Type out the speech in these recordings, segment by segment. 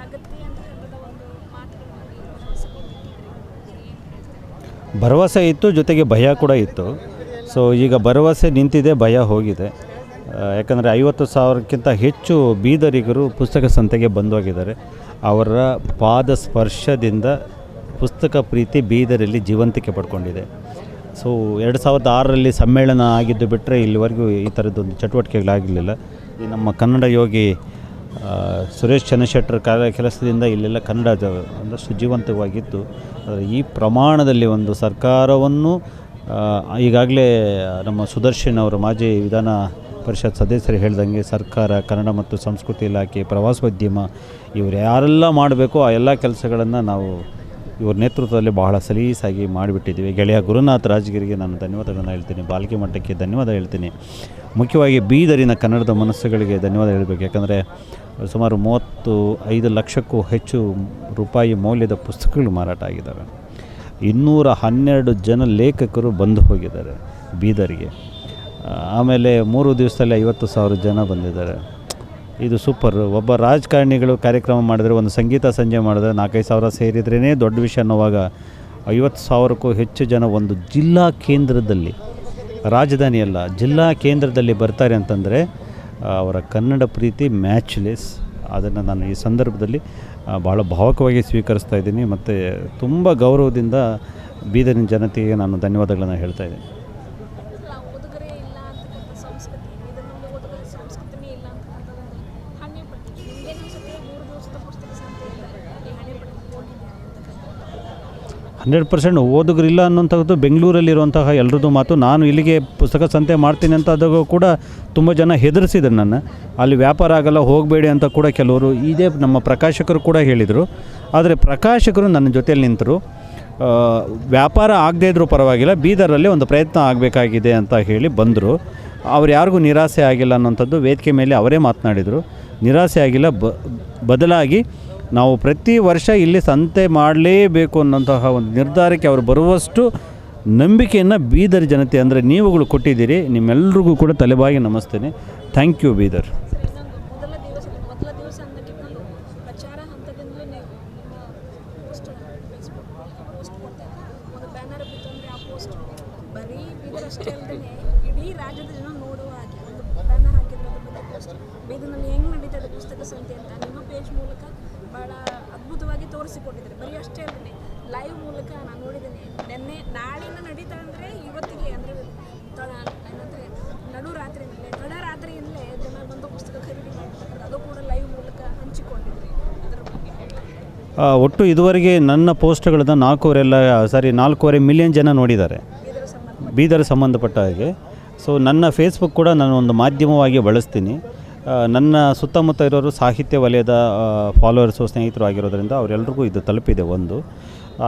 ಆಗುತ್ತೆ ಅಂತಕ್ಕಂಥದ್ದು ಒಂದು ಮಾತುಗಳನ್ನ ನೀವು ಭರವಸೆ ಕೊಟ್ಟಿದ್ದೀರಿ. ಏನು ಹೇಳ್ತೀರಿ? ಭರವಸೆ ಇತ್ತು, ಜೊತೆಗೆ ಭಯ ಕೂಡ ಇತ್ತು. ಸೊ ಈಗ ಭರವಸೆ ನಿಂತಿದೆ, ಭಯ ಹೋಗಿದೆ. ಯಾಕಂದರೆ 50,000ಕ್ಕಿಂತ ಹೆಚ್ಚು ಬೀದರಿಗರು ಪುಸ್ತಕ ಸಂತೆಗೆ ಬಂದೋಗಿದ್ದಾರೆ. ಅವರ ಪಾದ ಸ್ಪರ್ಶದಿಂದ ಪುಸ್ತಕ ಪ್ರೀತಿ ಬೀದರಲ್ಲಿ ಜೀವಂತಿಕೆ ಪಡ್ಕೊಂಡಿದೆ. ಸೊ 2006ರಲ್ಲಿ ಸಮ್ಮೇಳನ ಆಗಿದ್ದು ಬಿಟ್ಟರೆ ಇಲ್ಲಿವರೆಗೂ ಈ ಥರದ್ದೊಂದು ಚಟುವಟಿಕೆಗಳಾಗಲಿಲ್ಲ. ಈ ನಮ್ಮ ಕನ್ನಡ ಯೋಗಿ ಸುರೇಶ್ ಚನ್ನಶೆಟ್ಟರ್ ಕೆಲಸದಿಂದ ಇಲ್ಲೆಲ್ಲ ಕನ್ನಡ ಒಂದಷ್ಟು ಜೀವಂತವಾಗಿತ್ತು. ಆದರೆ ಈ ಪ್ರಮಾಣದಲ್ಲಿ ಒಂದು ಸರ್ಕಾರವನ್ನು ಈಗಾಗಲೇ ನಮ್ಮ ಸುದರ್ಶನ್ ಅವರು ಮಾಜಿ ವಿಧಾನ ಪರಿಷತ್ ಸದಸ್ಯರು ಹೇಳ್ದಂಗೆ ಸರ್ಕಾರ, ಕನ್ನಡ ಮತ್ತು ಸಂಸ್ಕೃತಿ ಇಲಾಖೆ, ಪ್ರವಾಸೋದ್ಯಮ ಇವರು ಯಾರೆಲ್ಲ ಮಾಡಬೇಕು ಆ ಎಲ್ಲ ಕೆಲಸಗಳನ್ನು ನಾವು ಇವ್ರ ನೇತೃತ್ವದಲ್ಲಿ ಬಹಳ ಸಲೀಸಾಗಿ ಮಾಡಿಬಿಟ್ಟಿದ್ದೀವಿ. ಗೆಳೆಯ ಗುರುನಾಥ್ ರಾಜಗಿರಿಗೆ ನಾನು ಧನ್ಯವಾದಗಳನ್ನು ಹೇಳ್ತೀನಿ, ಬಾಲ್ಕಿ ಮಠಕ್ಕೆ ಧನ್ಯವಾದ ಹೇಳ್ತೀನಿ. ಮುಖ್ಯವಾಗಿ ಬೀದರಿನ ಕನ್ನಡದ ಮನಸ್ಸುಗಳಿಗೆ ಧನ್ಯವಾದ ಹೇಳಬೇಕು. ಯಾಕಂದರೆ ಸುಮಾರು 35 ಲಕ್ಷಕ್ಕೂ ಹೆಚ್ಚು ರೂಪಾಯಿ ಮೌಲ್ಯದ ಪುಸ್ತಕಗಳು ಮಾರಾಟ ಆಗಿದ್ದಾವೆ. 212 ಜನ ಲೇಖಕರು ಬಂದು ಹೋಗಿದ್ದಾರೆ ಬೀದರಿಗೆ. ಆಮೇಲೆ 3 ದಿವಸದಲ್ಲಿ 50,000 ಜನ ಬಂದಿದ್ದಾರೆ. ಇದು ಸೂಪರ್. ಒಬ್ಬ ರಾಜಕಾರಣಿಗಳು ಕಾರ್ಯಕ್ರಮ ಮಾಡಿದ್ರೆ, ಒಂದು ಸಂಗೀತ ಸಂಜೆ ಮಾಡಿದ್ರೆ 4-5 ಸಾವಿರ ಸೇರಿದ್ರೇ ದೊಡ್ಡ ವಿಷಯ ಅನ್ನೋವಾಗ 50,000ಕ್ಕೂ ಹೆಚ್ಚು ಜನ ಒಂದು ಜಿಲ್ಲಾ ಕೇಂದ್ರದಲ್ಲಿ, ರಾಜಧಾನಿಯಲ್ಲ ಜಿಲ್ಲಾ ಕೇಂದ್ರದಲ್ಲಿ ಬರ್ತಾರೆ ಅಂತಂದರೆ ಅವರ ಕನ್ನಡ ಪ್ರೀತಿ ಮ್ಯಾಚ್ಲೆಸ್. ಅದನ್ನು ನಾನು ಈ ಸಂದರ್ಭದಲ್ಲಿ ಭಾಳ ಭಾವಕವಾಗಿ ಸ್ವೀಕರಿಸ್ತಾ ಇದ್ದೀನಿ ಮತ್ತು ತುಂಬ ಗೌರವದಿಂದ ಬೀದರಿನ ಜನತೆಗೆ ನಾನು ಧನ್ಯವಾದಗಳನ್ನು ಹೇಳ್ತಾ ಇದ್ದೀನಿ. ಓದುಗರೇ ಇಲ್ಲ ಅಂತಕ್ಕಂಥ ಸಂಸ್ಕೃತಿ, ಇದರಲ್ಲಿ ಓದುಗರ ಸಂಸ್ಕೃತಿನೇ ಇಲ್ಲ ಅಂತಕ್ಕಂಥದ್ದನ್ನು ಹಣ್ಣೆ ಪಟ್ಟಿದೆ. ನಿಮಗೆ ಅನಿಸುತ್ತೆ 3 ದಿವಸದ ಪುಸ್ತಕ ಸಂತೆಯಿಂದ ಈ ಹಣ್ಣೆ ಪಟ್ಟಿಗೆ ಹೋಗಿದ್ದಾರೆ ಅಂತಕ್ಕಂಥದ್ದು? 100% ಓದುಗರಿಲ್ಲ ಅನ್ನೋಂಥದ್ದು ಬೆಂಗಳೂರಲ್ಲಿರುವಂತಹ ಎಲ್ಲರದ್ದು ಮಾತು. ನಾನು ಇಲ್ಲಿಗೆ ಪುಸ್ತಕ ಸಂತೆ ಮಾಡ್ತೀನಿ ಅಂತ ಆದಾಗ ಕೂಡ ತುಂಬ ಜನ ಹೆದರಿಸಿದ್ರು ನನ್ನ. ಅಲ್ಲಿ ವ್ಯಾಪಾರ ಆಗಲ್ಲ, ಹೋಗಬೇಡಿ ಅಂತ ಕೂಡ ಕೆಲವರು, ಇದೇ ನಮ್ಮ ಪ್ರಕಾಶಕರು ಕೂಡ ಹೇಳಿದರು. ಆದರೆ ಪ್ರಕಾಶಕರು ನನ್ನ ಜೊತೆಯಲ್ಲಿ ನಿಂತರು. ವ್ಯಾಪಾರ ಆಗದೇ ಇದ್ರೂ ಪರವಾಗಿಲ್ಲ, ಬೀದರಲ್ಲಿ ಒಂದು ಪ್ರಯತ್ನ ಆಗಬೇಕಾಗಿದೆ ಅಂತ ಹೇಳಿ ಬಂದರು. ಅವ್ರು ಯಾರಿಗೂ ನಿರಾಸೆ ಆಗಿಲ್ಲ ಅನ್ನೋಂಥದ್ದು ವೇದಿಕೆ ಮೇಲೆ ಅವರೇ ಮಾತನಾಡಿದರು. ನಿರಾಸೆ ಆಗಿಲ್ಲ, ಬದಲಾಗಿ ನಾವು ಪ್ರತಿ ವರ್ಷ ಇಲ್ಲಿ ಸಂತೆ ಮಾಡಲೇಬೇಕು ಅನ್ನೋಂತಹ ಒಂದು ನಿರ್ಧಾರಕ್ಕೆ ಅವರು ಬರುವಷ್ಟು ನಂಬಿಕೆಯನ್ನು ಬೀದರ್ ಜನತೆ ಅಂದರೆ ನೀವುಗಳು ಕೊಟ್ಟಿದ್ದೀರಿ. ನಿಮ್ಮೆಲ್ಲರಿಗೂ ಕೂಡ ತಲೆಬಾಗಿ ನಮಸ್ತೇನೆ. Thank you Bidar. ಮೊದಲ ದಿವಸ ಅನ್ನೋಕ್ಕಿಂತಲೂ ಪ್ರಚಾರ ಹಂತದಿಂದಲೇ ನಿಮ್ಮ ಪೋಸ್ಟ್ ಫೇಸ್ಬುಕ್ ಪೋಸ್ಟ್ ಕೊಡ್ತಾ ಇದ್ದಾರೆ. ಒಂದು ಬ್ಯಾನರ್ ಬಿತ್ತು ಅಂದರೆ ಆ ಪೋಸ್ಟ್ ಬರೀ ಬೀದರ್ ಅಷ್ಟೇ ಅಲ್ಲದೆ ಇಡೀ ರಾಜ್ಯದ ಜನ ನೋಡುವ ಹಾಗೆ ಒಂದು ಬ್ಯಾನರ್ ಹಾಕಿದ್ರು. ಅದ್ರ ಬಗ್ಗೆ ಪೋಸ್ಟ್ ಬೀದರ್ನಲ್ಲಿ ಹೆಂಗೆ ನಡೀತದೆ ಪುಸ್ತಕ ಸಂತೆ ಅಂತ ನಿಮ್ಮ ಪೇಜ್ ಮೂಲಕ ಭಾಳ ಅದ್ಭುತವಾಗಿ ತೋರಿಸಿಕೊಟ್ಟಿದ್ದಾರೆ. ಬರೀ ಅಷ್ಟೇ ಅಲ್ಲದೆ ಲೈವ್ ಮೂಲಕ ನಾನು ನೋಡಿದ್ದೇನೆ. ನಿನ್ನೆ ನಾಳೆಯಿಂದ ನಡೀತಾ ಅಂದರೆ ಇವತ್ತಿಗೆ ಅಂದರೆ ಏನಂದರೆ ನಡುರಾತ್ರಿಯಿಂದಲೇ ತಡರಾತ್ರಿಯಿಂದಲೇ ಜನ ಬಂದು ಪುಸ್ತಕ ಖರೀದಿ ಮಾಡಿರ್ತಕ್ಕಂಥ ಅದು ಕೂಡ ಲೈವ್ ಮೂಲಕ ಹಂಚಿಕೊಂಡಿದ್ರಿ. ಅದರ ಬಗ್ಗೆ ಒಟ್ಟು ಇದುವರೆಗೆ ನನ್ನ ಪೋಸ್ಟ್ಗಳನ್ನು 4.5 ಮಿಲಿಯನ್ ಜನ ನೋಡಿದ್ದಾರೆ ಬೀದರ್ ಸಂಬಂಧಪಟ್ಟ ಹಾಗೆ. ಸೊ ನನ್ನ ಫೇಸ್ಬುಕ್ ಕೂಡ ನಾನು ಒಂದು ಮಾಧ್ಯಮವಾಗಿ ಬಳಸ್ತೀನಿ. ನನ್ನ ಸುತ್ತಮುತ್ತ ಇರೋರು ಸಾಹಿತ್ಯ ವಲಯದ ಫಾಲೋವರ್ಸು, ಸ್ನೇಹಿತರು ಆಗಿರೋದ್ರಿಂದ ಅವರೆಲ್ಲರಿಗೂ ಇದು ತಲುಪಿದೆ. ಒಂದು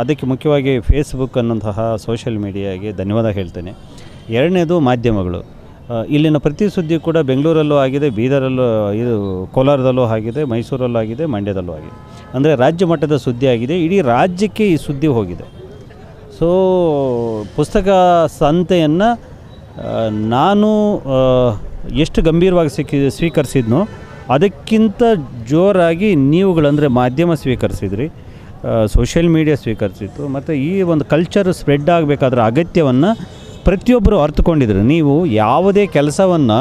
ಅದಕ್ಕೆ ಮುಖ್ಯವಾಗಿ ಫೇಸ್ಬುಕ್ ಅನ್ನೋಂತಹ ಸೋಷಿಯಲ್ ಮೀಡಿಯಾಗೆ ಧನ್ಯವಾದ ಹೇಳ್ತೇನೆ. ಎರಡನೇದು ಮಾಧ್ಯಮಗಳು. ಇಲ್ಲಿನ ಪ್ರತಿ ಸುದ್ದಿ ಕೂಡ ಬೆಂಗಳೂರಲ್ಲೂ ಆಗಿದೆ, ಬೀದರಲ್ಲೂ, ಇದು ಕೋಲಾರದಲ್ಲೂ ಆಗಿದೆ, ಮೈಸೂರಲ್ಲೂ ಆಗಿದೆ, ಮಂಡ್ಯದಲ್ಲೂ ಆಗಿದೆ. ಅಂದರೆ ರಾಜ್ಯ ಮಟ್ಟದ ಸುದ್ದಿ ಆಗಿದೆ. ಇಡೀ ರಾಜ್ಯಕ್ಕೆ ಈ ಸುದ್ದಿ ಹೋಗಿದೆ. ಸೊ ಪುಸ್ತಕ ಸಂತೆಯನ್ನು ನಾನು ಎಷ್ಟು ಗಂಭೀರವಾಗಿ ಸ್ವೀಕರಿಸಿದ್ನೋ ಅದಕ್ಕಿಂತ ಜೋರಾಗಿ ನೀವುಗಳಂದರೆ ಮಾಧ್ಯಮ ಸ್ವೀಕರಿಸಿದ್ರಿ, ಸೋಷಿಯಲ್ ಮೀಡಿಯಾ ಸ್ವೀಕರಿಸಿತ್ತು. ಮತ್ತು ಈ ಒಂದು ಕಲ್ಚರ್ ಸ್ಪ್ರೆಡ್ ಆಗಬೇಕಾದ್ರೆ ಅಗತ್ಯವನ್ನು ಪ್ರತಿಯೊಬ್ಬರು ಅರ್ಥಕೊಂಡಿದ್ರು. ನೀವು ಯಾವುದೇ ಕೆಲಸವನ್ನು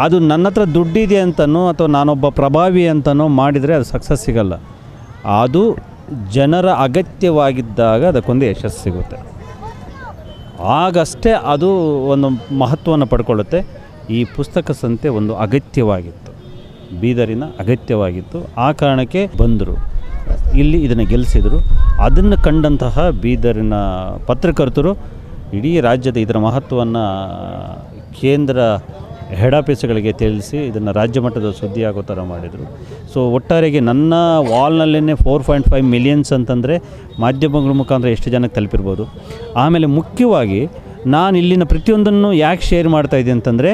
ಅದು ನನ್ನ ಹತ್ರ ದುಡ್ಡಿದೆ ಅಂತನೋ ಅಥವಾ ನಾನೊಬ್ಬ ಪ್ರಭಾವಿ ಅಂತನೋ ಮಾಡಿದರೆ ಅದು ಸಕ್ಸಸ್ ಸಿಗಲ್ಲ. ಅದು ಜನರ ಅಗತ್ಯವಾಗಿದ್ದಾಗ ಅದಕ್ಕೊಂದು ಯಶಸ್ಸು ಸಿಗುತ್ತೆ. ಆಗಷ್ಟೇ ಅದು ಒಂದು ಮಹತ್ವವನ್ನು ಪಡ್ಕೊಳ್ಳುತ್ತೆ. ಈ ಪುಸ್ತಕ ಸಂತೆ ಒಂದು ಅಗತ್ಯವಾಗಿತ್ತು, ಬೀದರಿನ ಅಗತ್ಯವಾಗಿತ್ತು. ಆ ಕಾರಣಕ್ಕೆ ಬಂದರು, ಇಲ್ಲಿ ಇದನ್ನು ಗೆಲ್ಲಿಸಿದರು. ಅದನ್ನು ಕಂಡಂತಹ ಬೀದರಿನ ಪತ್ರಕರ್ತರು ಇಡೀ ರಾಜ್ಯದ ಇದರ ಮಹತ್ವವನ್ನು ಕೇಂದ್ರ ಹೆಡ್ ಆಫೀಸ್ಗಳಿಗೆ ತಿಳಿಸಿ ಇದನ್ನು ರಾಜ್ಯ ಮಟ್ಟದ ಸುದ್ದಿ ಆಗೋ ಥರ ಮಾಡಿದರು. ಸೊ ಒಟ್ಟಾರೆಗೆ ನನ್ನ ವಾಲ್ನಲ್ಲೇ 4.5 ಮಿಲಿಯನ್ಸ್ ಅಂತಂದರೆ ಮಾಧ್ಯಮಗಳ ಮುಖಾಂತರ ಎಷ್ಟು ಜನಕ್ಕೆ ತಲುಪಿರ್ಬೋದು. ಆಮೇಲೆ ಮುಖ್ಯವಾಗಿ ನಾನು ಇಲ್ಲಿನ ಪ್ರತಿಯೊಂದನ್ನು ಯಾಕೆ ಶೇರ್ ಮಾಡ್ತಾಯಿದ್ದೆ ಅಂತಂದರೆ,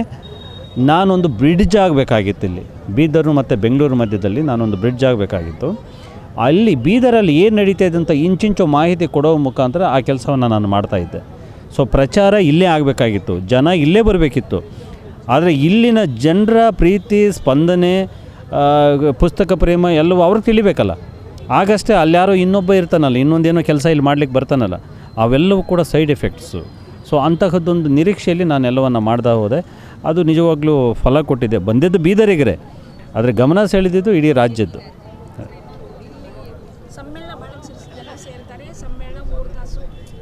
ನಾನೊಂದು ಬ್ರಿಡ್ಜ್ ಆಗಬೇಕಾಗಿತ್ತು. ಇಲ್ಲಿ ಬೀದರು ಮತ್ತು ಬೆಂಗಳೂರು ಮಧ್ಯದಲ್ಲಿ ನಾನೊಂದು ಬ್ರಿಡ್ಜ್ ಆಗಬೇಕಾಗಿತ್ತು. ಅಲ್ಲಿ ಬೀದರಲ್ಲಿ ಏನು ನಡೀತಾಯಿದೆ ಅಂತ ಇಂಚಿಂಚು ಮಾಹಿತಿ ಕೊಡೋ ಮುಖಾಂತರ ಆ ಕೆಲಸವನ್ನು ನಾನು ಮಾಡ್ತಾಯಿದ್ದೆ. ಸೊ ಪ್ರಚಾರ ಇಲ್ಲೇ ಆಗಬೇಕಾಗಿತ್ತು, ಜನ ಇಲ್ಲೇ ಬರಬೇಕಿತ್ತು. ಆದರೆ ಇಲ್ಲಿನ ಜನರ ಪ್ರೀತಿ, ಸ್ಪಂದನೆ, ಪುಸ್ತಕ ಪ್ರೇಮ ಎಲ್ಲವೂ ಅವ್ರಿಗೆ ತಿಳಿಬೇಕಲ್ಲ. ಆಗಷ್ಟೇ ಅಲ್ಯಾರೋ ಇನ್ನೊಬ್ಬ ಇರ್ತಾನಲ್ಲ, ಇನ್ನೊಂದೇನೋ ಕೆಲಸ ಇಲ್ಲಿ ಮಾಡ್ಲಿಕ್ಕೆ ಬರ್ತಾನಲ್ಲ, ಅವೆಲ್ಲವೂ ಕೂಡ ಸೈಡ್ ಎಫೆಕ್ಟ್ಸು. ಸೊ ಅಂತಹದ್ದೊಂದು ನಿರೀಕ್ಷೆಯಲ್ಲಿ ನಾನು ಎಲ್ಲವನ್ನು ಮಾಡ್ತಾ ಹೋದೆ. ಅದು ನಿಜವಾಗ್ಲೂ ಫಲ ಕೊಟ್ಟಿದೆ. ಬಂದಿದ್ದು ಬೀದರಿಗರೆ, ಆದರೆ ಗಮನ ಸೆಳೆದಿದ್ದು ಇಡೀ ರಾಜ್ಯದ್ದು. ಸಮ್ಮೇಳನ ಭಾಳ ಜನ ಸೇರ್ತಾರೆ. ಸಮ್ಮೇಳನ 3 ತಾಸು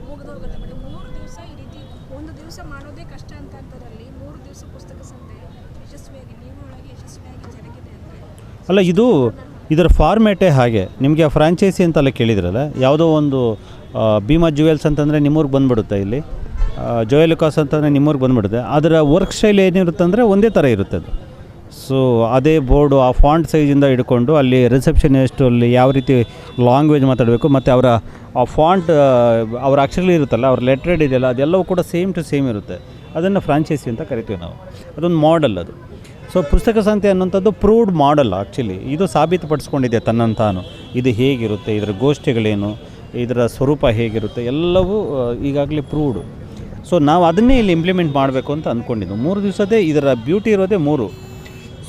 ಮುಗಿದೋಗುತ್ತೆ. ಬಟ್ 3 ದಿವಸ ಈ ರೀತಿ ಒಂದು ದಿವಸ ಮಾಡೋದೇ ಕಷ್ಟ ಅಂತಂಥದ್ರಲ್ಲಿ 3 ದಿವಸ ಪುಸ್ತಕ ಸಂತೆ ಯಶಸ್ವಿಯಾಗಿ ನೀವು ಒಳಗೆ ಯಶಸ್ವಿಯಾಗಿ ಜರುಗಿದೆ ಅಂದರೆ ಅಲ್ಲ, ಇದರ ಫಾರ್ಮೇಟೇ ಹಾಗೆ. ನಿಮಗೆ ಫ್ರಾಂಚೈಸಿ ಅಂತೆಲ್ಲ ಕೇಳಿದ್ರಲ್ಲ, ಯಾವುದೋ ಒಂದು ಭೀಮಾ ಜುವೆಲ್ಸ್ ಅಂತಂದರೆ ನಿಮ್ಮೂರಿಗೆ ಬಂದುಬಿಡುತ್ತೆ, ಇಲ್ಲಿ ಜೋಯಲುಕಾಸ್ ಅಂತಂದರೆ ನಿಮ್ಮೂರಿಗೆ ಬಂದುಬಿಡುತ್ತೆ. ಅದರ ವರ್ಕ್ ಸ್ಟೈಲ್ ಏನಿರುತ್ತೆ ಅಂದರೆ ಒಂದೇ ಥರ ಇರುತ್ತೆ ಅದು. ಸೊ ಅದೇ ಬೋರ್ಡು, ಆ ಫಾಂಟ್ ಸೈಜಿಂದ ಹಿಡ್ಕೊಂಡು ಅಲ್ಲಿ ರಿಸೆಪ್ಷನಿಸ್ಟು ಅಲ್ಲಿ ಯಾವ ರೀತಿ ಲ್ಯಾಂಗ್ವೇಜ್ ಮಾತಾಡಬೇಕು, ಮತ್ತು ಅವರ ಆ ಫಾಂಟ್ ಅವರ ಅಕ್ಷರಗಳು ಇರುತ್ತಲ್ಲ, ಅವ್ರ ಲೆಟ್ರೇಡ್ ಇದೆಯಲ್ಲ, ಅದೆಲ್ಲವೂ ಕೂಡ ಸೇಮ್ ಟು ಸೇಮ್ ಇರುತ್ತೆ. ಅದನ್ನು ಫ್ರಾಂಚೈಸಿ ಅಂತ ಕರಿತೀವಿ ನಾವು. ಅದೊಂದು ಮಾಡೆಲ್ ಅದು. ಸೊ ಪುಸ್ತಕ ಸಂತೆ ಅನ್ನೋಂಥದ್ದು ಪ್ರೂವ್ಡ್ ಮಾಡೆಲ್. ಆ್ಯಕ್ಚುಲಿ ಇದು ಸಾಬೀತುಪಡಿಸ್ಕೊಂಡಿದೆ ತನ್ನಂತಾನು. ಇದು ಹೇಗಿರುತ್ತೆ, ಇದರ ಗೋಷ್ಠಿಗಳೇನು, ಇದರ ಸ್ವರೂಪ ಹೇಗಿರುತ್ತೆ, ಎಲ್ಲವೂ ಈಗಾಗಲೇ ಪ್ರೂವ್ಡು. ಸೊ ನಾವು ಅದನ್ನೇ ಇಲ್ಲಿ ಇಂಪ್ಲಿಮೆಂಟ್ ಮಾಡಬೇಕು ಅಂತ ಅಂದ್ಕೊಂಡಿದ್ದು. 3 ದಿವಸದೇ ಇದರ ಬ್ಯೂಟಿ ಇರೋದೇ 3.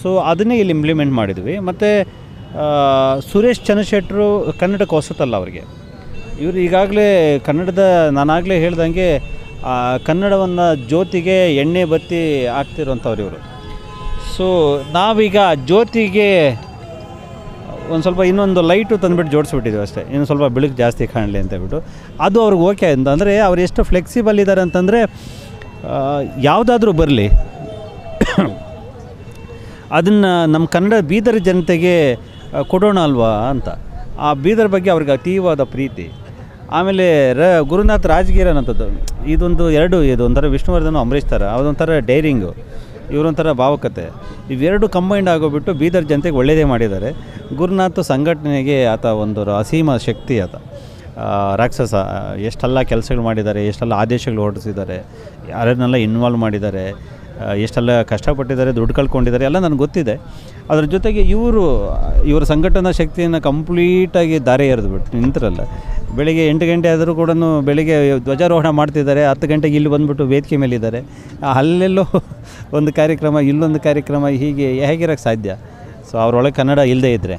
ಸೊ ಅದನ್ನೇ ಇಲ್ಲಿ ಇಂಪ್ಲಿಮೆಂಟ್ ಮಾಡಿದ್ವಿ. ಮತ್ತು ಸುರೇಶ್ ಚನ್ನಶೆಟ್ಟರು ಕನ್ನಡಕ್ಕೆ ಹೊಸತಲ್ಲ ಅವರಿಗೆ. ಇವರು ಈಗಾಗಲೇ ಕನ್ನಡದ, ನಾನಾಗಲೇ ಹೇಳ್ದಂಗೆ ಕನ್ನಡವನ್ನು ಜ್ಯೋತಿಗೆ ಎಣ್ಣೆ ಬತ್ತಿ ಹಾಕ್ತಿರೋಂಥವ್ರು ಇವರು. ಸೊ ನಾವೀಗ ಜ್ಯೋತಿಗೆ ಒಂದು ಸ್ವಲ್ಪ ಇನ್ನೊಂದು ಲೈಟು ತಂದುಬಿಟ್ಟು ಜೋಡಿಸ್ಬಿಟ್ಟಿದ್ದೀವಿ ಅಷ್ಟೇ, ಇನ್ನು ಸ್ವಲ್ಪ ಬೆಳಕು ಜಾಸ್ತಿ ಕಾಣಲಿ ಅಂತೇಳ್ಬಿಟ್ಟು. ಅದು ಅವ್ರಿಗೆ ಓಕೆ ಅಂತ. ಅಂದರೆ ಅವ್ರು ಎಷ್ಟು ಫ್ಲೆಕ್ಸಿಬಲ್ ಇದ್ದಾರೆ ಅಂತಂದರೆ, ಯಾವುದಾದ್ರೂ ಬರಲಿ ಅದನ್ನು ನಮ್ಮ ಕನ್ನಡ ಬೀದರ್ ಜನತೆಗೆ ಕೊಡೋಣ ಅಲ್ವಾ ಅಂತ. ಆ ಬೀದರ್ ಬಗ್ಗೆ ಅವ್ರಿಗೆ ಅತೀವಾದ ಪ್ರೀತಿ. ಆಮೇಲೆ ಗುರುನಾಥ್ ರಾಜಗೀರ ಅನ್ನೋಂಥದ್ದು, ಇದೊಂಥರ ವಿಷ್ಣುವರ್ಧನ್ ಅಂಬರೀಷ್ ಥರ, ಅದೊಂಥರ ಡೈರಿಂಗು, ಇವರೊಂಥರ ಭಾವಕತೆ. ಇವೆರಡು ಕಂಬೈಂಡ್ ಆಗೋಗ್ಬಿಟ್ಟು ಬೀದರ್ ಜನತೆಗೆ ಒಳ್ಳೆಯದೇ ಮಾಡಿದ್ದಾರೆ. ಗುರುನಾಥ್ ಸಂಘಟನೆಗೆ ಆತ ಒಂದು ಅಸೀಮ ಶಕ್ತಿ. ಆತ ರಾಕ್ಷಸ. ಎಷ್ಟೆಲ್ಲ ಕೆಲಸಗಳು ಮಾಡಿದ್ದಾರೆ, ಎಷ್ಟೆಲ್ಲ ಆದೇಶಗಳು ಹೊರಡಿಸಿದ್ದಾರೆ, ಯಾರನ್ನೆಲ್ಲ ಇನ್ವಾಲ್ವ್ ಮಾಡಿದ್ದಾರೆ, ಎಷ್ಟೆಲ್ಲ ಕಷ್ಟಪಟ್ಟಿದ್ದಾರೆ, ದುಡ್ಡು ಕಳ್ಕೊಂಡಿದ್ದಾರೆ, ಎಲ್ಲ ನನಗೆ ಗೊತ್ತಿದೆ. ಅದ್ರ ಜೊತೆಗೆ ಇವರ ಸಂಘಟನಾ ಶಕ್ತಿಯನ್ನು ಕಂಪ್ಲೀಟಾಗಿ ದಾರೆ ಎರೆದುಬಿಟ್ಟು ನಿಂತಿರಲ್ಲ. ಬೆಳಿಗ್ಗೆ 8 ಗಂಟೆ ಆದರೂ ಕೂಡ ಬೆಳಿಗ್ಗೆ ಧ್ವಜಾರೋಹಣ ಮಾಡ್ತಿದ್ದಾರೆ, 10 ಗಂಟೆಗೆ ಇಲ್ಲಿ ಬಂದುಬಿಟ್ಟು ವೇದಿಕೆ ಮೇಲಿದ್ದಾರೆ. ಅಲ್ಲೆಲ್ಲೋ ಒಂದು ಕಾರ್ಯಕ್ರಮ, ಇಲ್ಲೊಂದು ಕಾರ್ಯಕ್ರಮ, ಹೀಗೆ ಹೇಗಿರೋಕ್ಕೆ ಸಾಧ್ಯ? ಸೊ ಅವರೊಳಗೆ ಕನ್ನಡ ಇಲ್ಲದೇ ಇದ್ದರೆ,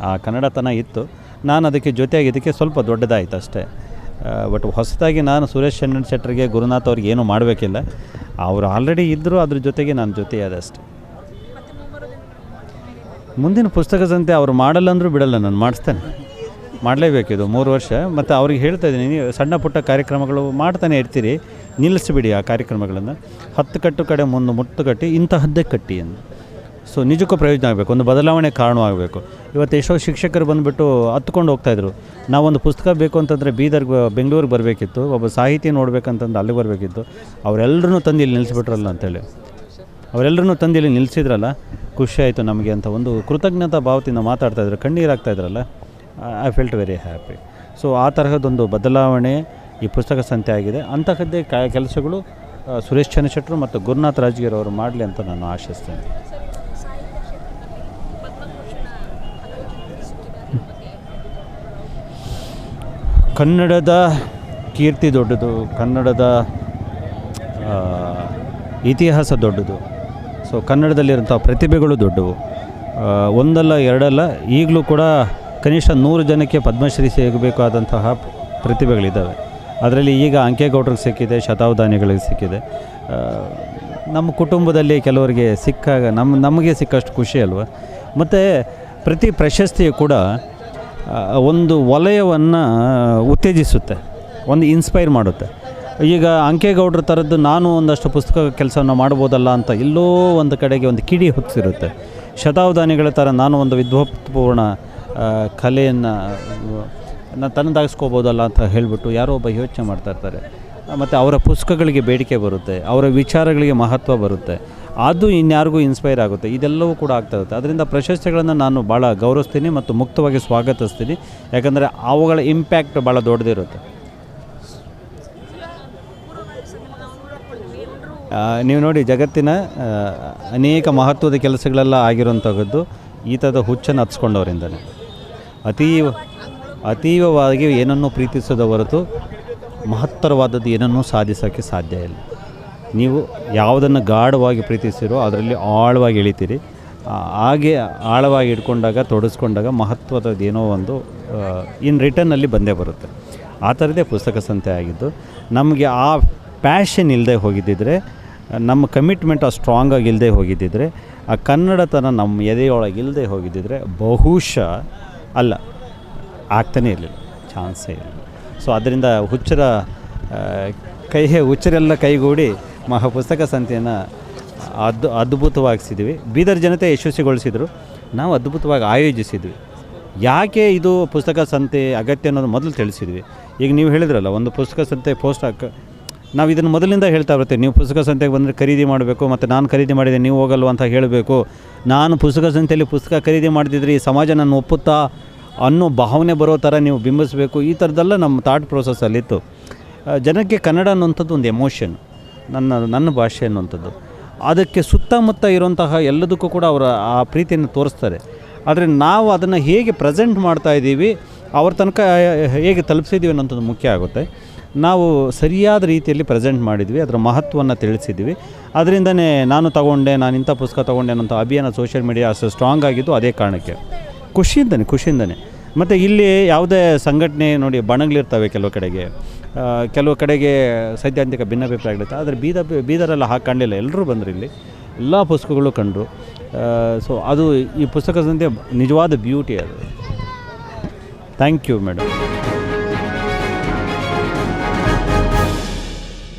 ಆ ಕನ್ನಡತನ ಇತ್ತು. ನಾನು ಅದಕ್ಕೆ ಜೊತೆಯಾಗಿದ್ದಕ್ಕೆ ಸ್ವಲ್ಪ ದೊಡ್ಡದಾಯಿತು ಅಷ್ಟೇ. ಬಟ್ ಹೊಸದಾಗಿ ನಾನು ಸುರೇಶ್ ಚನ್ನಶೆಟ್ಟರಿಗೆ, ಗುರುನಾಥ್ ಅವ್ರಿಗೆ ಏನೂ ಮಾಡಬೇಕಿಲ್ಲ. ಅವರು ಆಲ್ರೆಡಿ ಇದ್ದರು, ಅದ್ರ ಜೊತೆಗೆ ನಾನು ಜೊತೆಯಾದ ಅಷ್ಟೇ. ಮುಂದಿನ ಪುಸ್ತಕ ಸಂತೆ ಅವರು ಮಾಡಲ್ಲ ಅಂದರೂ ಬಿಡಲ್ಲ, ನಾನು ಮಾಡಿಸ್ತೇನೆ, ಮಾಡಲೇಬೇಕಿದು 3 ವರ್ಷ. ಮತ್ತು ಅವ್ರಿಗೆ ಹೇಳ್ತಾ ಇದ್ದೀನಿ, ಸಣ್ಣ ಪುಟ್ಟ ಕಾರ್ಯಕ್ರಮಗಳು ಮಾಡ್ತಾನೆ ಇರ್ತೀರಿ, ನಿಲ್ಲಿಸಿಬಿಡಿ ಆ ಕಾರ್ಯಕ್ರಮಗಳನ್ನು. 10 ಕಟ್ಟು ಕಡೆ ಮುಂದೆ ಮುಟ್ಟು ಕಟ್ಟಿ, ಇಂತಹದ್ದೇ ಕಟ್ಟಿ ಎಂದು. ಸೊ ನಿಜಕ್ಕೂ ಪ್ರಯೋಜನ ಆಗಬೇಕು, ಒಂದು ಬದಲಾವಣೆ ಕಾರಣವಾಗಬೇಕು. ಇವತ್ತು ಎಷ್ಟೋ ಶಿಕ್ಷಕರು ಬಂದುಬಿಟ್ಟು ಹತ್ಕೊಂಡು ಹೋಗ್ತಾಯಿದ್ರು. ನಾವೊಂದು ಪುಸ್ತಕ ಬೇಕು ಅಂತಂದರೆ ಬೆಂಗಳೂರಿಗೆ ಬರಬೇಕಿತ್ತು, ಒಬ್ಬ ಸಾಹಿತಿ ನೋಡಬೇಕಂತಂದು ಅಲ್ಲಿಗೆ ಬರಬೇಕಿತ್ತು. ಅವರೆಲ್ಲರೂ ತಂದು ಇಲ್ಲಿ ನಿಲ್ಲಿಸ್ಬಿಟ್ರಲ್ಲ ಅಂತೇಳಿ, ಅವರೆಲ್ಲರೂ ತಂದು ಇಲ್ಲಿ ನಿಲ್ಲಿಸಿದ್ರಲ್ಲ, ಖುಷಿ ಆಯಿತು ನಮಗೆ ಅಂತ ಒಂದು ಕೃತಜ್ಞತಾ ಭಾವದಿಂದ ಮಾತಾಡ್ತಾಯಿದ್ರು, ಕಣ್ಣೀರಾಗ್ತಾಯಿದ್ರಲ್ಲ. I felt very happy. So ಆ ತರಹದೊಂದು ಬದಲಾವಣೆ ಈ ಪುಸ್ತಕ ಸಂತೆ ಆಗಿದೆ. ಅಂತಹದ್ದೇ ಕೆಲಸಗಳು ಸುರೇಶ್ ಚನ್ನಶೆಟ್ಟರು ಮತ್ತು ಗುರುನಾಥ್ ರಾಜಗೀರ್ ಅವರು ಮಾಡಲಿ ಅಂತ ನಾನು ಆಶಿಸ್ತೇನೆ. ಕನ್ನಡದ ಕೀರ್ತಿ ದೊಡ್ಡದು, ಕನ್ನಡದ ಇತಿಹಾಸ ದೊಡ್ಡದು. ಸೊ ಕನ್ನಡದಲ್ಲಿರುವಂಥ ಪ್ರತಿಭೆಗಳು ದೊಡ್ಡವು. ಒಂದಲ್ಲ ಎರಡಲ್ಲ, ಈಗಲೂ ಕೂಡ ಕನಿಷ್ಠ 100 ಜನಕ್ಕೆ ಪದ್ಮಶ್ರೀ ಸಿಗಬೇಕಾದಂತಹ ಪ್ರತಿಭೆಗಳಿದ್ದಾವೆ. ಅದರಲ್ಲಿ ಈಗ ಅಂಕೇಗೌಡರಿಗೆ ಸಿಕ್ಕಿದೆ, ಶತಾವಧಾನಿಗಳಿಗೆ ಸಿಕ್ಕಿದೆ. ನಮ್ಮ ಕುಟುಂಬದಲ್ಲಿ ಕೆಲವರಿಗೆ ಸಿಕ್ಕಾಗ ನಮಗೆ ಸಿಕ್ಕಷ್ಟು ಖುಷಿ ಅಲ್ವ. ಮತ್ತು ಪ್ರತಿ ಪ್ರಶಸ್ತಿಯು ಕೂಡ ಒಂದು ವಲಯವನ್ನು ಉತ್ತೇಜಿಸುತ್ತೆ, ಒಂದು ಇನ್ಸ್ಪೈರ್ ಮಾಡುತ್ತೆ. ಈಗ ಅಂಕೇಗೌಡರ ಥರದ್ದು ನಾನು ಒಂದಷ್ಟು ಪುಸ್ತಕ ಕೆಲಸವನ್ನು ಮಾಡ್ಬೋದಲ್ಲ ಅಂತ ಎಲ್ಲೋ ಒಂದು ಕಡೆಗೆ ಒಂದು ಕಿಡಿ ಹೊತ್ತಿರುತ್ತೆ. ಶತಾವಧಾನಿಗಳ ಥರ ನಾನು ಒಂದು ವಿದ್ವತ್ಪೂರ್ಣ ಕಲೆಯನ್ನು ತನ್ನದಾಗಿಸ್ಕೋಬೋದಲ್ಲ ಅಂತ ಹೇಳಿಬಿಟ್ಟು ಯಾರೋ ಒಬ್ಬ ಯೋಚನೆ ಮಾಡ್ತಾಯಿರ್ತಾರೆ. ಮತ್ತು ಅವರ ಪುಸ್ತಕಗಳಿಗೆ ಬೇಡಿಕೆ ಬರುತ್ತೆ, ಅವರ ವಿಚಾರಗಳಿಗೆ ಮಹತ್ವ ಬರುತ್ತೆ, ಅದು ಇನ್ಯಾರಿಗೂ ಇನ್ಸ್ಪೈರ್ ಆಗುತ್ತೆ. ಇದೆಲ್ಲವೂ ಕೂಡ ಆಗ್ತಾಯಿರುತ್ತೆ. ಅದರಿಂದ ಪ್ರಶಸ್ತಿಗಳನ್ನು ನಾನು ಭಾಳ ಗೌರವಿಸ್ತೀನಿ ಮತ್ತು ಮುಕ್ತವಾಗಿ ಸ್ವಾಗತಿಸ್ತೀನಿ. ಯಾಕಂದರೆ ಅವುಗಳ ಇಂಪ್ಯಾಕ್ಟ್ ಭಾಳ ದೊಡ್ಡದಿರುತ್ತೆ. ನೀವು ನೋಡಿ, ಜಗತ್ತಿನ ಅನೇಕ ಮಹತ್ವದ ಕೆಲಸಗಳೆಲ್ಲ ಆಗಿರುವಂಥದ್ದು ಈ ಥರದ ಹುಚ್ಚನ್ನು ಹತ್ಸ್ಕೊಂಡವರಿಂದಲೇ. ಅತೀವವಾಗಿ ಏನನ್ನೂ ಪ್ರೀತಿಸೋದ ಹೊರತು ಮಹತ್ತರವಾದದ್ದು ಏನನ್ನೂ ಸಾಧಿಸೋಕ್ಕೆ ಸಾಧ್ಯ ಇಲ್ಲ. ನೀವು ಯಾವುದನ್ನು ಗಾಢವಾಗಿ ಪ್ರೀತಿಸಿರೋ ಅದರಲ್ಲಿ ಆಳವಾಗಿ ಇಳಿತೀರಿ. ಹಾಗೆ ಆಳವಾಗಿ ಇಟ್ಕೊಂಡಾಗ ತೊಡಗಿಸ್ಕೊಂಡಾಗ ಮಹತ್ವದದ್ದೇನೋ ಒಂದು ಇನ್ ರಿಟರ್ನಲ್ಲಿ ಬಂದೇ ಬರುತ್ತೆ. ಆ ಥರದೇ ಪುಸ್ತಕ ಸಂತೆ ಆಗಿದ್ದು. ನಮಗೆ ಆ ಪ್ಯಾಷನ್ ಇಲ್ಲದೆ ಹೋಗಿದ್ದಿದ್ರೆ, ನಮ್ಮ ಕಮಿಟ್ಮೆಂಟ್ ಆ ಸ್ಟ್ರಾಂಗಾಗಿ ಇಲ್ಲದೆ ಹೋಗಿದ್ದಿದ್ರೆ, ಆ ಕನ್ನಡತನ ನಮ್ಮ ಎದೆಯೊಳಗೆ ಇಲ್ಲದೆ ಹೋಗಿದ್ದಿದ್ರೆ ಬಹುಶಃ ಅಲ್ಲ ಆಗ್ತಾನೇ ಇರಲಿಲ್ಲ, ಚಾನ್ಸೇ ಇರಲಿಲ್ಲ. ಸೊ ಅದರಿಂದ ಹುಚ್ಚರೆಲ್ಲ ಕೈಗೂಡಿ ಪುಸ್ತಕ ಸಂತೆಯನ್ನು ಅದ್ಭುತವಾಗಿಸಿದ್ವಿ. ಬೀದರ್ ಜನತೆ ಯಶಸ್ವಿಗೊಳಿಸಿದರು, ನಾವು ಅದ್ಭುತವಾಗಿ ಆಯೋಜಿಸಿದ್ವಿ. ಯಾಕೆ ಇದು ಪುಸ್ತಕ ಸಂತೆ ಅಗತ್ಯ ಅನ್ನೋದು ಮೊದಲು ತಿಳಿಸಿದ್ವಿ. ಈಗ ನೀವು ಹೇಳಿದ್ರಲ್ಲ, ಒಂದು ಪುಸ್ತಕ ಸಂತೆ ನಾವು ಇದನ್ನು ಮೊದಲಿಂದ ಹೇಳ್ತಾ ಬರ್ತೀವಿ. ನೀವು ಪುಸ್ತಕ ಸಂತೆಗೆ ಬಂದರೆ ಖರೀದಿ ಮಾಡಬೇಕು, ಮತ್ತು ನಾನು ಖರೀದಿ ಮಾಡಿದೆ ನೀವು ಹೋಗಲ್ವ ಅಂತ ಹೇಳಬೇಕು. ನಾನು ಪುಸ್ತಕ ಸಂತೆಯಲ್ಲಿ ಪುಸ್ತಕ ಖರೀದಿ ಮಾಡ್ತಿದ್ರೆ ಈ ಸಮಾಜ ನನ್ನ ಒಪ್ಪುತ್ತಾ ಅನ್ನೋ ಭಾವನೆ ಬರೋ ಥರ ನೀವು ಬಿಂಬಿಸಬೇಕು. ಈ ಥರದ್ದೆಲ್ಲ ನಮ್ಮ ಥಾಟ್ ಪ್ರೋಸೆಸ್ಸಲ್ಲಿತ್ತು. ಜನಕ್ಕೆ ಕನ್ನಡ ಅನ್ನುವಂಥದ್ದು ಒಂದು ಎಮೋಷನ್, ನನ್ನ ಭಾಷೆ ಅನ್ನುವಂಥದ್ದು. ಅದಕ್ಕೆ ಸುತ್ತಮುತ್ತ ಇರುವಂತಹ ಎಲ್ಲದಕ್ಕೂ ಕೂಡ ಅವರ ಆ ಪ್ರೀತಿಯನ್ನು ತೋರಿಸ್ತಾರೆ. ಆದರೆ ನಾವು ಅದನ್ನು ಹೇಗೆ ಪ್ರೆಸೆಂಟ್ ಮಾಡ್ತಾಯಿದ್ದೀವಿ, ಅವ್ರ ತನಕ ಹೇಗೆ ತಲುಪಿಸಿದ್ದೀವಿ ಅನ್ನೋಂಥದ್ದು ಮುಖ್ಯ ಆಗುತ್ತೆ. ನಾವು ಸರಿಯಾದ ರೀತಿಯಲ್ಲಿ ಪ್ರೆಸೆಂಟ್ ಮಾಡಿದ್ವಿ, ಅದರ ಮಹತ್ವವನ್ನು ತಿಳಿಸಿದ್ವಿ. ಅದರಿಂದನೇ ನಾನು ಇಂಥ ಪುಸ್ತಕ ತೊಗೊಂಡೆ ಅನ್ನೋಂಥ ಅಭಿಯಾನ ಸೋಷಿಯಲ್ ಮೀಡಿಯಾ ಅಷ್ಟು ಸ್ಟ್ರಾಂಗ್ ಆಗಿದ್ದು ಅದೇ ಕಾರಣಕ್ಕೆ. ಖುಷಿಯಿಂದನೇ. ಮತ್ತು ಇಲ್ಲಿ ಯಾವುದೇ ಸಂಘಟನೆ ನೋಡಿ ಬಣಗಳಿರ್ತವೆ, ಕೆಲವು ಕಡೆಗೆ ಸೈದ್ಧಾಂತಿಕ ಭಿನ್ನಾಭಿಪ್ರಾಯಗಳಿರುತ್ತೆ. ಆದರೆ ಬೀದರೆಲ್ಲ ಹಾಗೆ ಕಾಣಲಿಲ್ಲ, ಎಲ್ಲರೂ ಬಂದರು, ಇಲ್ಲಿ ಎಲ್ಲ ಪುಸ್ತಕಗಳು ಕಂಡರು. ಸೊ ಅದು ಈ ಪುಸ್ತಕ ಸಂತೆ ನಿಜವಾದ ಬ್ಯೂಟಿ ಅದು. Thank you madam.